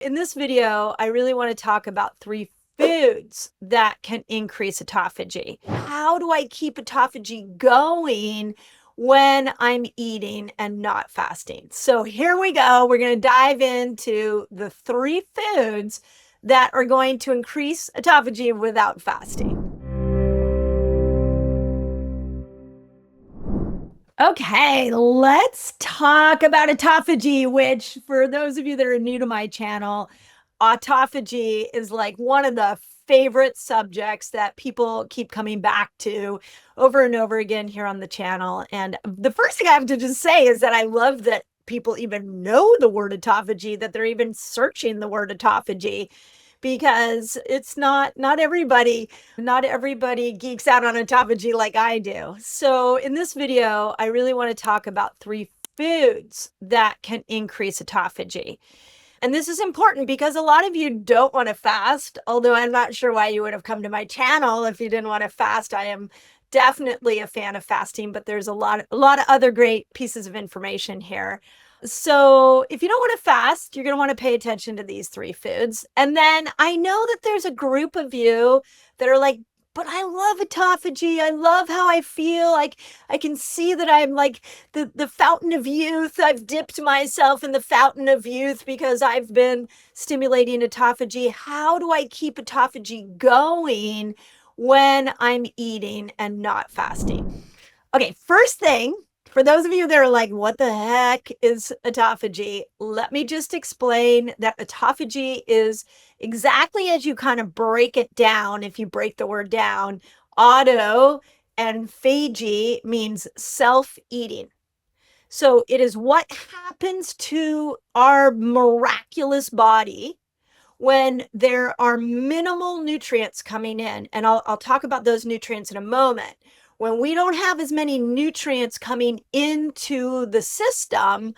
In this video, I really want to talk about 3 foods that can increase autophagy. How do I keep autophagy going when I'm eating and not fasting? So here we go. We're going to dive into the 3 foods that are going to increase autophagy without fasting. Okay, let's talk about autophagy, which for those of you that are new to my channel, autophagy is like one of the favorite subjects that people keep coming back to over and over again here on the channel. And the first thing I have to just say is that I love that people even know the word autophagy, that they're even searching the word autophagy, because it's not everybody geeks out on autophagy like I do. So in this video, I really want to talk about 3 foods that can increase autophagy. And this is important because a lot of you don't want to fast, although I'm not sure why you would have come to my channel if you didn't want to fast. I am definitely a fan of fasting, but there's a lot of other great pieces of information here. So if you don't want to fast, you're going to want to pay attention to these 3 foods. And then I know that there's a group of you that are like, but I love autophagy. I love how I feel. Like I can see that I'm like the fountain of youth. I've dipped myself in the fountain of youth because I've been stimulating autophagy. How do I keep autophagy going when I'm eating and not fasting? Okay, first thing, for those of you that are like, what the heck is autophagy? Let me just explain that autophagy is exactly as you kind of break it down. If you break the word down, auto and phagy means self-eating. So it is what happens to our miraculous body when there are minimal nutrients coming in. And I'll talk about those nutrients in a moment. When we don't have as many nutrients coming into the system,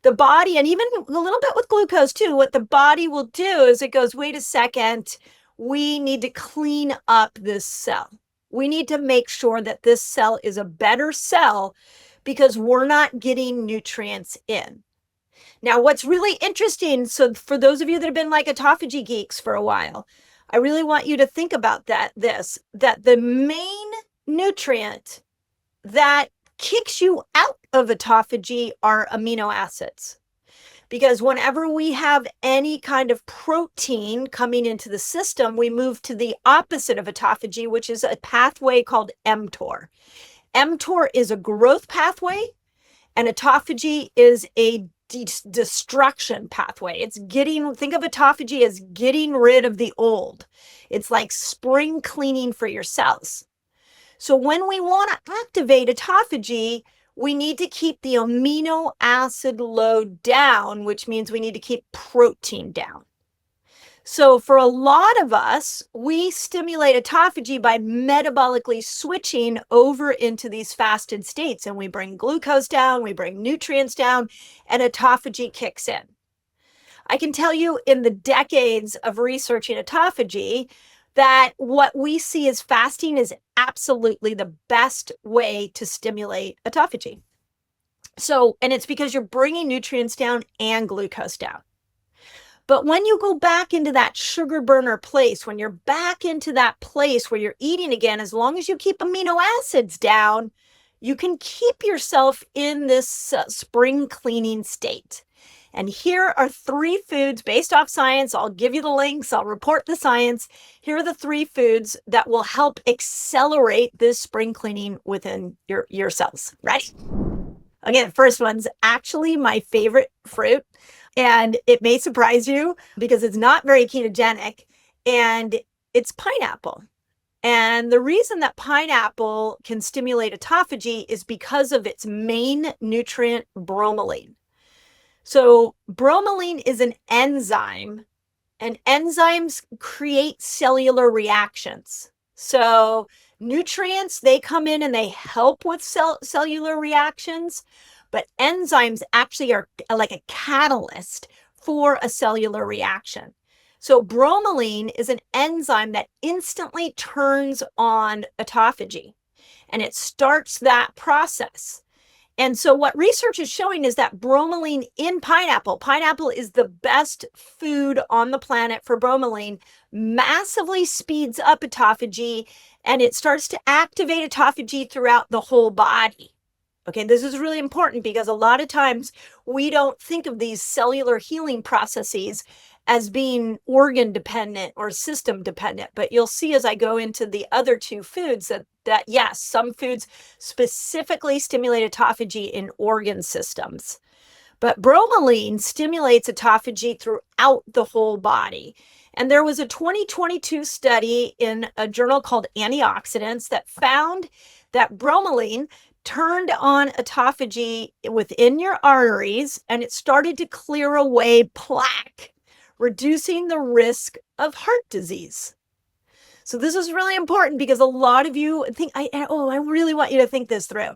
the body, and even a little bit with glucose too, what the body will do is it goes, wait a second, we need to clean up this cell. We need to make sure that this cell is a better cell because we're not getting nutrients in. Now, what's really interesting, so for those of you that have been like autophagy geeks for a while, I really want you to think about that the main nutrient that kicks you out of autophagy are amino acids. Because whenever we have any kind of protein coming into the system, we move to the opposite of autophagy, which is a pathway called mTOR. mTOR is a growth pathway, and autophagy is a destruction pathway. It's think of autophagy as getting rid of the old. It's like spring cleaning for your cells. So when we want to activate autophagy, we need to keep the amino acid load down, which means we need to keep protein down. So for a lot of us, we stimulate autophagy by metabolically switching over into these fasted states, and we bring glucose down, we bring nutrients down, and autophagy kicks in. I can tell you in the decades of researching autophagy that what we see as fasting is absolutely the best way to stimulate autophagy. So, and it's because you're bringing nutrients down and glucose down. But when you go back into that sugar burner place, when you're back into that place where you're eating again, as long as you keep amino acids down, you can keep yourself in this spring cleaning state. And here are 3 foods based off science. I'll give you the links. I'll report the science. Here are the 3 foods that will help accelerate this spring cleaning within your cells. Ready? Okay, the first one's actually my favorite fruit. And it may surprise you because it's not very ketogenic, and it's pineapple. And the reason that pineapple can stimulate autophagy is because of its main nutrient, bromelain. So bromelain is an enzyme, and enzymes create cellular reactions. So nutrients, they come in and they help with cellular reactions, but enzymes actually are like a catalyst for a cellular reaction. So bromelain is an enzyme that instantly turns on autophagy, and it starts that process. And so what research is showing is that bromelain in pineapple is the best food on the planet for bromelain, massively speeds up autophagy, and it starts to activate autophagy throughout the whole body. Okay, this is really important because a lot of times we don't think of these cellular healing processes as being organ dependent or system dependent. But you'll see as I go into the other two foods that yes, some foods specifically stimulate autophagy in organ systems. But bromelain stimulates autophagy throughout the whole body. And there was a 2022 study in a journal called Antioxidants that found that bromelain turned on autophagy within your arteries and it started to clear away plaque, reducing the risk of heart disease. So this is really important because a lot of you think, I really want you to think this through.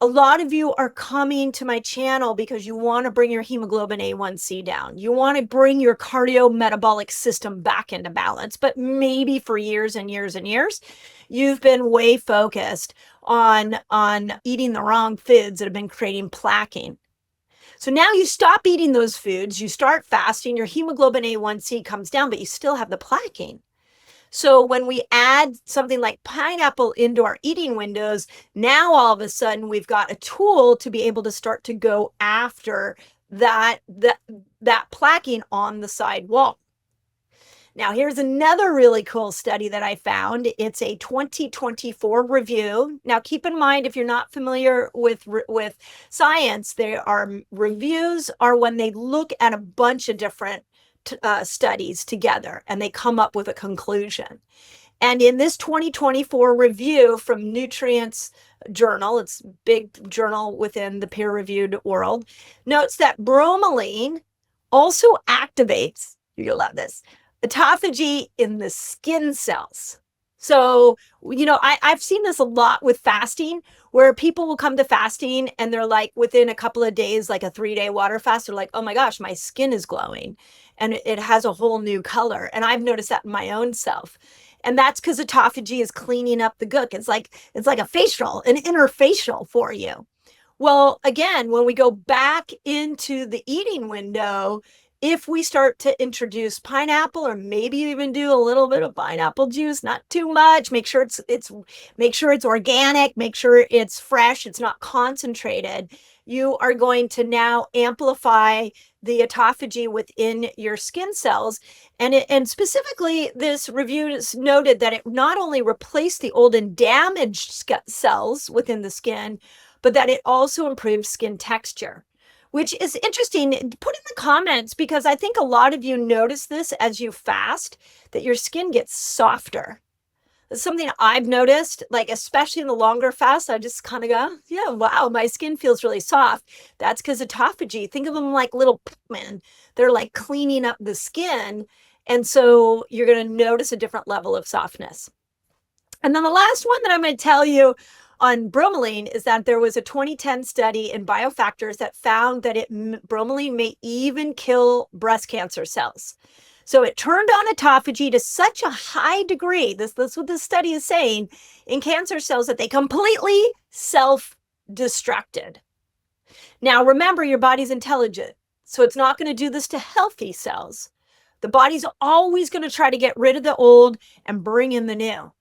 A lot of you are coming to my channel because you want to bring your hemoglobin A1C down. You want to bring your cardiometabolic system back into balance. But maybe for years and years and years, you've been way focused on eating the wrong foods that have been creating plaquing. So now you stop eating those foods, you start fasting, your hemoglobin A1C comes down, but you still have the plaquing. So when we add something like pineapple into our eating windows, now all of a sudden we've got a tool to be able to start to go after that plaquing on the side wall. Now, here's another really cool study that I found. It's a 2024 review. Now, keep in mind, if you're not familiar with science, reviews are when they look at a bunch of different studies together and they come up with a conclusion. And in this 2024 review from Nutrients Journal, it's a big journal within the peer-reviewed world, notes that bromelain also activates, you'll love this, autophagy in the skin cells. So, I've seen this a lot with fasting where people will come to fasting and they're like, within a couple of days, like a 3-day water fast, they're like, oh my gosh, my skin is glowing and it has a whole new color. And I've noticed that in my own self. And that's because autophagy is cleaning up the gook. It's like a facial, an inner facial for you. Well, again, when we go back into the eating window, if we start to introduce pineapple or maybe even do a little bit of pineapple juice, not too much, make sure it's organic, make sure it's fresh, it's not concentrated, you are going to now amplify the autophagy within your skin cells. And specifically, this review noted that it not only replaced the old and damaged cells within the skin, but that it also improves skin texture, which is interesting. Put in the comments because I think a lot of you notice this as you fast, that your skin gets softer. It's something I've noticed, like especially in the longer fast, I just kind of go, yeah, wow, my skin feels really soft. That's because autophagy, think of them like little men. They're like cleaning up the skin. And so you're going to notice a different level of softness. And then the last one that I'm going to tell you on bromelain is that there was a 2010 study in Biofactors that found that bromelain may even kill breast cancer cells. So it turned on autophagy to such a high degree, this is what this study is saying, in cancer cells that they completely self-destructed. Now, remember, your body's intelligent, so it's not going to do this to healthy cells. The body's always going to try to get rid of the old and bring in the new.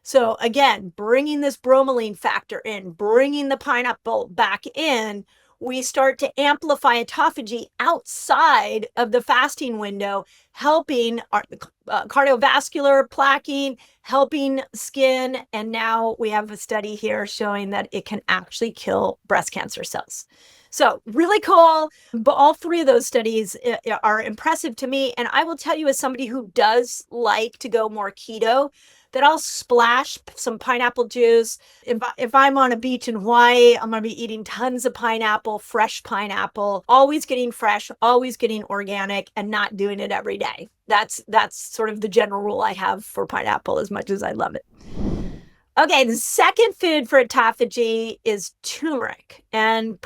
So again, bringing this bromelain factor in, bringing the pineapple back in, we start to amplify autophagy outside of the fasting window, helping our cardiovascular plaquing, helping skin. And now we have a study here showing that it can actually kill breast cancer cells. So really cool. But all three of those studies are impressive to me. And I will tell you, as somebody who does like to go more keto, that I'll splash some pineapple juice. If I'm on a beach in Hawaii, I'm going to be eating tons of pineapple, fresh pineapple, always getting fresh, always getting organic, and not doing it every day. That's sort of the general rule I have for pineapple, as much as I love it. Okay, the second food for autophagy is turmeric. And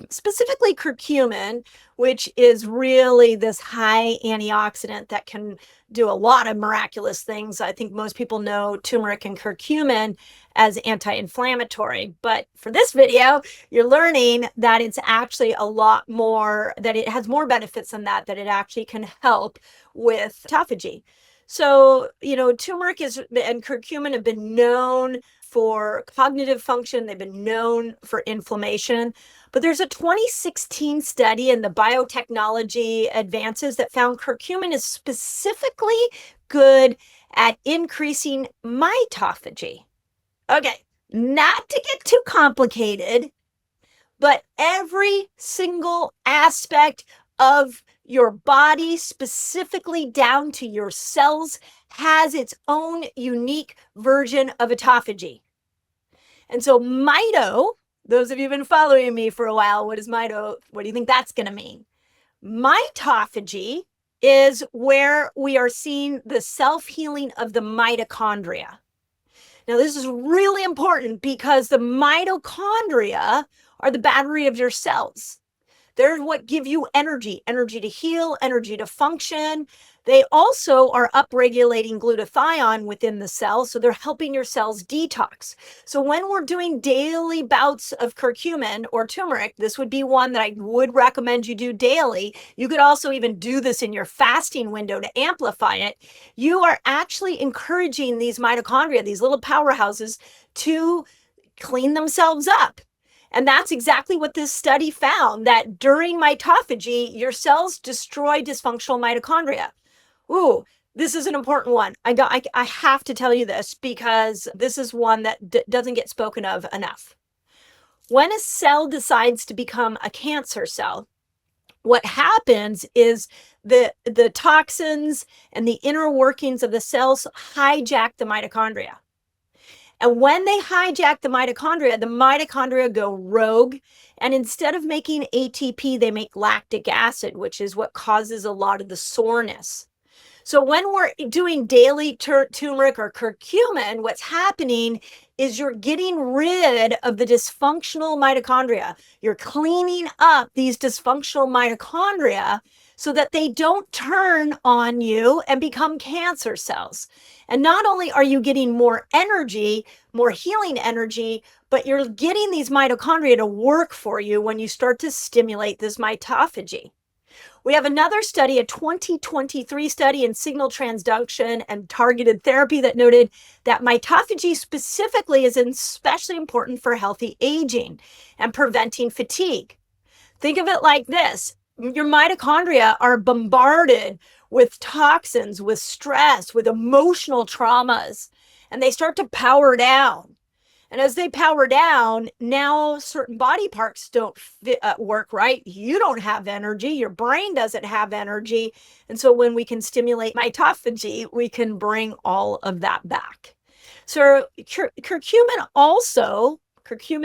specifically curcumin, which is really this high antioxidant that can do a lot of miraculous things. I think most people know turmeric and curcumin as anti-inflammatory, but for this video, you're learning that it's actually a lot more, that it has more benefits than that it actually can help with autophagy. So, turmeric and curcumin have been known for cognitive function. They've been known for inflammation. But there's a 2016 study in the Biotechnology Advances that found curcumin is specifically good at increasing mitophagy. Okay, not to get too complicated, but every single aspect of your body, specifically down to your cells, has its own unique version of autophagy. And so mito, those of you who've been following me for a while, what is mito? What do you think that's going to mean? Mitophagy is where we are seeing the self-healing of the mitochondria. Now, this is really important because the mitochondria are the battery of your cells. They're what give you energy to heal, energy to function. They also are upregulating glutathione within the cell, so they're helping your cells detox. So when we're doing daily bouts of curcumin or turmeric, this would be one that I would recommend you do daily. You could also even do this in your fasting window to amplify it. You are actually encouraging these mitochondria, these little powerhouses, to clean themselves up. And that's exactly what this study found, that during mitophagy, your cells destroy dysfunctional mitochondria. Ooh, this is an important one. I have to tell you this because this is one that doesn't get spoken of enough. When a cell decides to become a cancer cell, what happens is the toxins and the inner workings of the cells hijack the mitochondria. And when they hijack the mitochondria go rogue. And instead of making ATP, they make lactic acid, which is what causes a lot of the soreness. So when we're doing daily turmeric or curcumin, what's happening is you're getting rid of the dysfunctional mitochondria. You're cleaning up these dysfunctional mitochondria so that they don't turn on you and become cancer cells. And not only are you getting more energy, more healing energy, but you're getting these mitochondria to work for you when you start to stimulate this mitophagy. We have another study, a 2023 study in signal transduction and targeted therapy that noted that mitophagy specifically is especially important for healthy aging and preventing fatigue. Think of it like this. Your mitochondria are bombarded with toxins, with stress, with emotional traumas, and they start to power down. And as they power down, now certain body parts don't work right. You don't have energy. Your brain doesn't have energy. And so when we can stimulate mitophagy, we can bring all of that back. So curcumin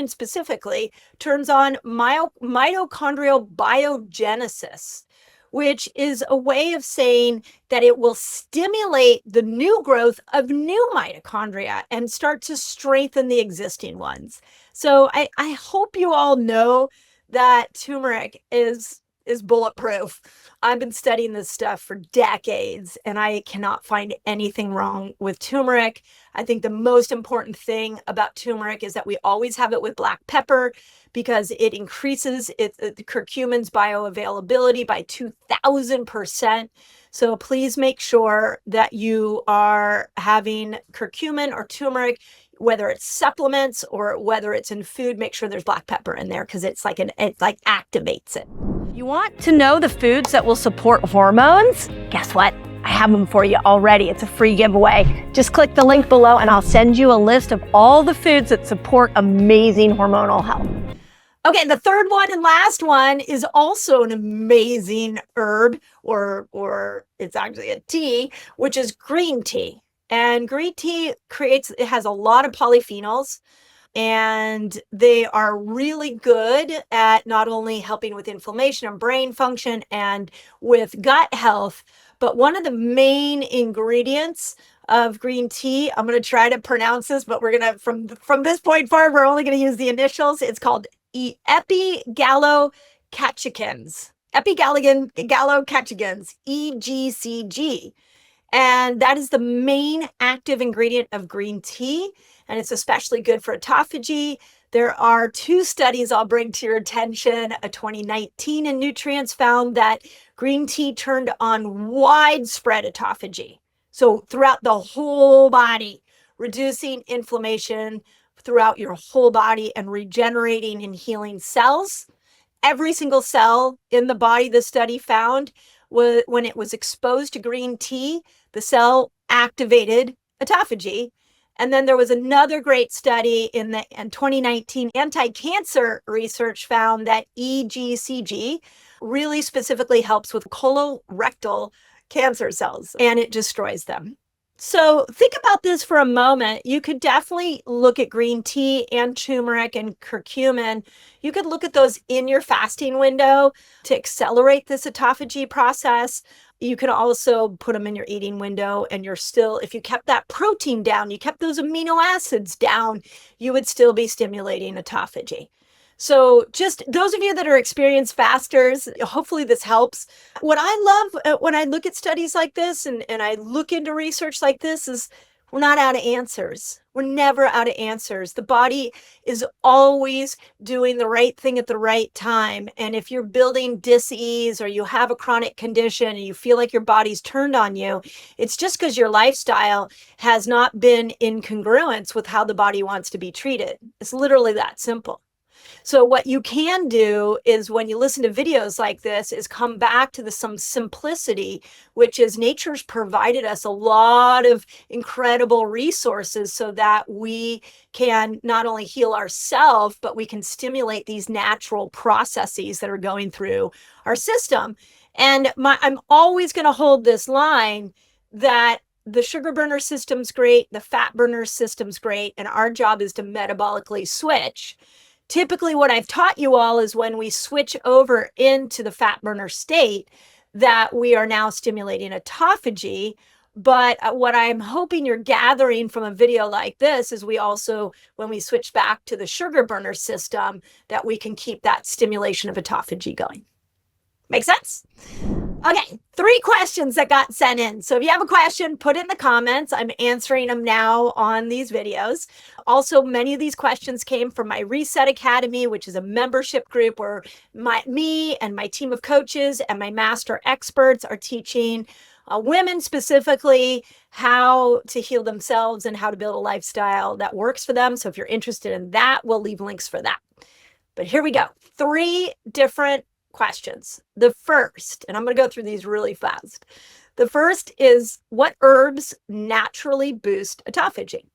specifically, turns on mitochondrial biogenesis, which is a way of saying that it will stimulate the new growth of new mitochondria and start to strengthen the existing ones. So I hope you all know that turmeric is bulletproof. I've been studying this stuff for decades, and I cannot find anything wrong with turmeric. I think the most important thing about turmeric is that we always have it with black pepper because it increases the curcumin's bioavailability by 2,000%. So please make sure that you are having curcumin or turmeric, whether it's supplements or whether it's in food. Make sure there's black pepper in there because it activates it. You want to know the foods that will support hormones? Guess what? I have them for you already. It's a free giveaway. Just click the link below and I'll send you a list of all the foods that support amazing hormonal health. Okay, the third one and last one is also an amazing herb, or it's actually a tea, which is green tea. And green tea has a lot of polyphenols, and they are really good at not only helping with inflammation and brain function and with gut health, but one of the main ingredients of green tea, I'm going to try to pronounce this, but we're going to, from this point forward, we're only going to use the initials. It's called epigallocatechins. Epigallocatechins, EGCG. And that is the main active ingredient of green tea. And it's especially good for autophagy. There are two studies I'll bring to your attention. A 2019 in Nutrients found that green tea turned on widespread autophagy. So throughout the whole body, reducing inflammation throughout your whole body and regenerating and healing cells. Every single cell in the body, the study found, when it was exposed to green tea, the cell activated autophagy. And then there was another great study in 2019, anti-cancer research found that EGCG really specifically helps with colorectal cancer cells, and it destroys them. So think about this for a moment. You could definitely look at green tea and turmeric and curcumin. You could look at those in your fasting window to accelerate this autophagy process. You can also put them in your eating window, and you're still, if you kept that protein down, you kept those amino acids down, you would still be stimulating autophagy. So just those of you that are experienced fasters, hopefully this helps. What I love when I look at studies like this and I look into research like this is we're not out of answers. We're never out of answers. The body is always doing the right thing at the right time. And if you're building dis-ease or you have a chronic condition and you feel like your body's turned on you, it's just because your lifestyle has not been in congruence with how the body wants to be treated. It's literally that simple. So what you can do is when you listen to videos like this is come back to some simplicity, which is nature's provided us a lot of incredible resources so that we can not only heal ourselves, but we can stimulate these natural processes that are going through our system. And I'm always going to hold this line that the sugar burner system's great, the fat burner system's great, and our job is to metabolically switch. Typically, what I've taught you all is when we switch over into the fat burner state, that we are now stimulating autophagy. But what I'm hoping you're gathering from a video like this is we also, when we switch back to the sugar burner system, that we can keep that stimulation of autophagy going. Make sense? Okay, 3 questions that got sent in. So if you have a question, put it in the comments. I'm answering them now on these videos. Also, many of these questions came from my Reset Academy, which is a membership group where me and my team of coaches and my master experts are teaching women specifically how to heal themselves and how to build a lifestyle that works for them. So if you're interested in that, we'll leave links for that. But here we go. 3 different questions. The first, and I'm going to go through these really fast. The first is, what herbs naturally boost autophagy?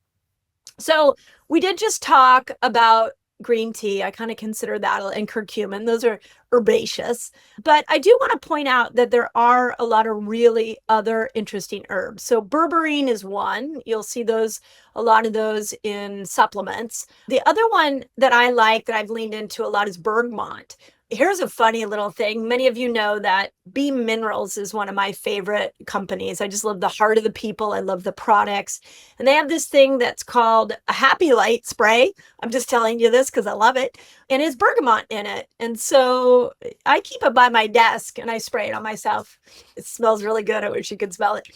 So we did just talk about green tea. I kind of consider that, and curcumin. Those are herbaceous. But I do want to point out that there are a lot of really other interesting herbs. So berberine is one. You'll see a lot of those in supplements. The other one that I like that I've leaned into a lot is bergamot. Here's a funny little thing. Many of you know that Beam Minerals is one of my favorite companies. I just love the heart of the people. I love the products. And they have this thing that's called a Happy Light spray. I'm just telling you this because I love it. And it's bergamot in it. And so I keep it by my desk and I spray it on myself. It smells really good. I wish you could smell it.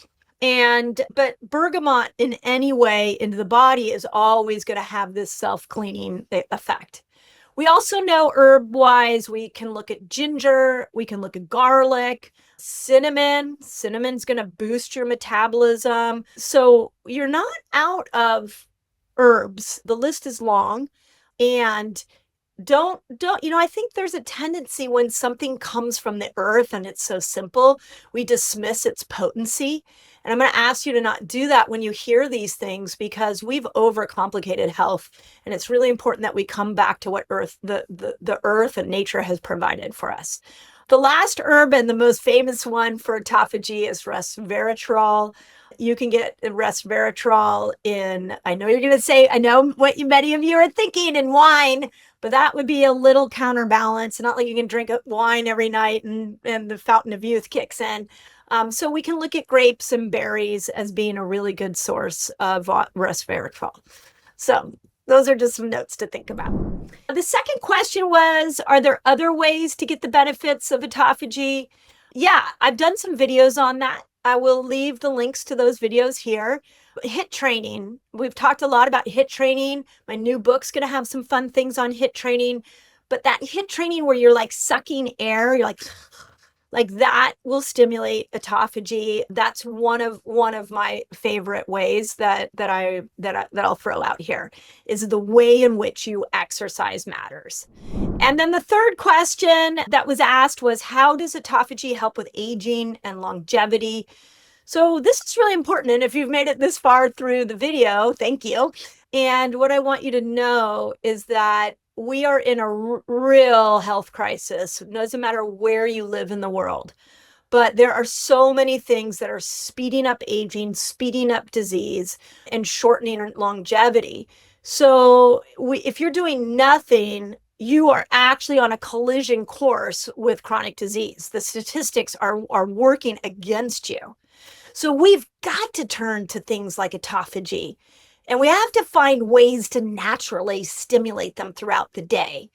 But bergamot in any way into the body is always going to have this self-cleaning effect. We also know herb-wise, we can look at ginger, we can look at garlic, cinnamon. Cinnamon's going to boost your metabolism. So you're not out of herbs. The list is long. And I think there's a tendency when something comes from the earth and it's so simple, we dismiss its potency. And I'm going to ask you to not do that when you hear these things, because we've overcomplicated health. And it's really important that we come back to what the earth and nature has provided for us. The last herb and the most famous one for autophagy is resveratrol. You can get resveratrol in, I know you're going to say, I know what many of you are thinking, in wine, but that would be a little counterbalance. Not like you can drink wine every night and the fountain of youth kicks in. So we can look at grapes and berries as being a really good source of resveratrol. So Those are just some notes to think about. The second question was, are there other ways to get the benefits of autophagy? Yeah, I've done some videos on that. I will leave the links to those videos here. HIIT training. We've talked a lot about HIIT training. My new book's going to have some fun things on HIIT training. But that HIIT training where you're like sucking air, you're like that will stimulate autophagy. That's one of my favorite ways that I'll throw out here, is the way in which you exercise matters. And then the third question that was asked was, how does autophagy help with aging and longevity? So this is really important. And if you've made it this far through the video, thank you. And what I want you to know is that we are in a real health crisis. It doesn't matter where you live in the world, but there are so many things that are speeding up aging, speeding up disease, and shortening longevity. So if you're doing nothing, you are actually on a collision course with chronic disease. The statistics are working against you. So we've got to turn to things like autophagy, and we have to find ways to naturally stimulate them throughout the day.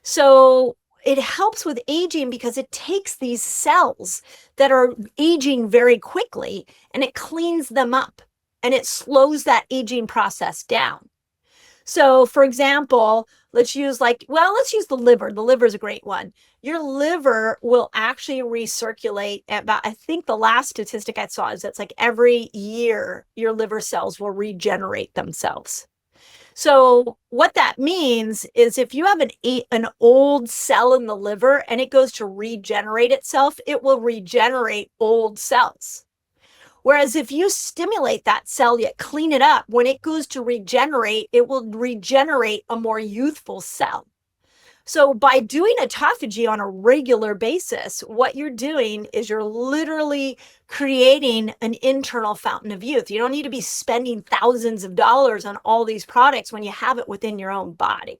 So it helps with aging because it takes these cells that are aging very quickly and it cleans them up and it slows that aging process down. So for example, let's use the liver. The liver is a great one. Your liver will actually recirculate about, I think the last statistic I saw is that's like every year your liver cells will regenerate themselves. So what that means is if you have an old cell in the liver and it goes to regenerate itself, it will regenerate old cells. Whereas if you stimulate that cell, yet clean it up, when it goes to regenerate, it will regenerate a more youthful cell. So by doing autophagy on a regular basis, what you're doing is you're literally creating an internal fountain of youth. You don't need to be spending thousands of dollars on all these products when you have it within your own body.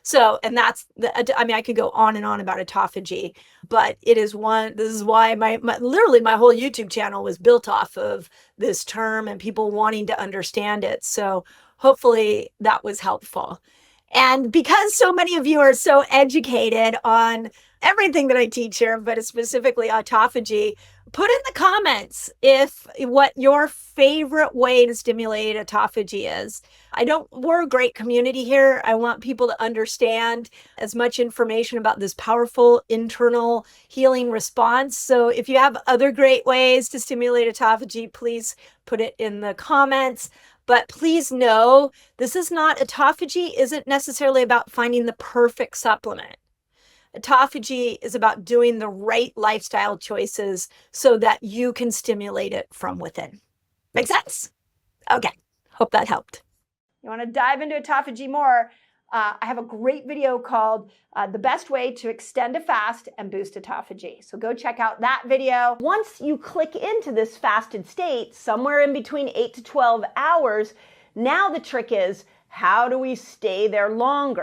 So, and I could go on and on about autophagy, but this is why literally my whole YouTube channel was built off of this term and people wanting to understand it. So hopefully that was helpful. And because so many of you are so educated on everything that I teach here, but specifically autophagy, put in the comments what your favorite way to stimulate autophagy is. We're a great community here. I want people to understand as much information about this powerful internal healing response. So if you have other great ways to stimulate autophagy, please put it in the comments. But please know, autophagy isn't necessarily about finding the perfect supplement. Autophagy is about doing the right lifestyle choices so that you can stimulate it from within. Make sense? Okay, hope that helped. You want to dive into autophagy more? I have a great video called The Best Way to Extend a Fast and Boost Autophagy. So go check out that video. Once you click into this fasted state, somewhere in between 8 to 12 hours, now the trick is, how do we stay there longer?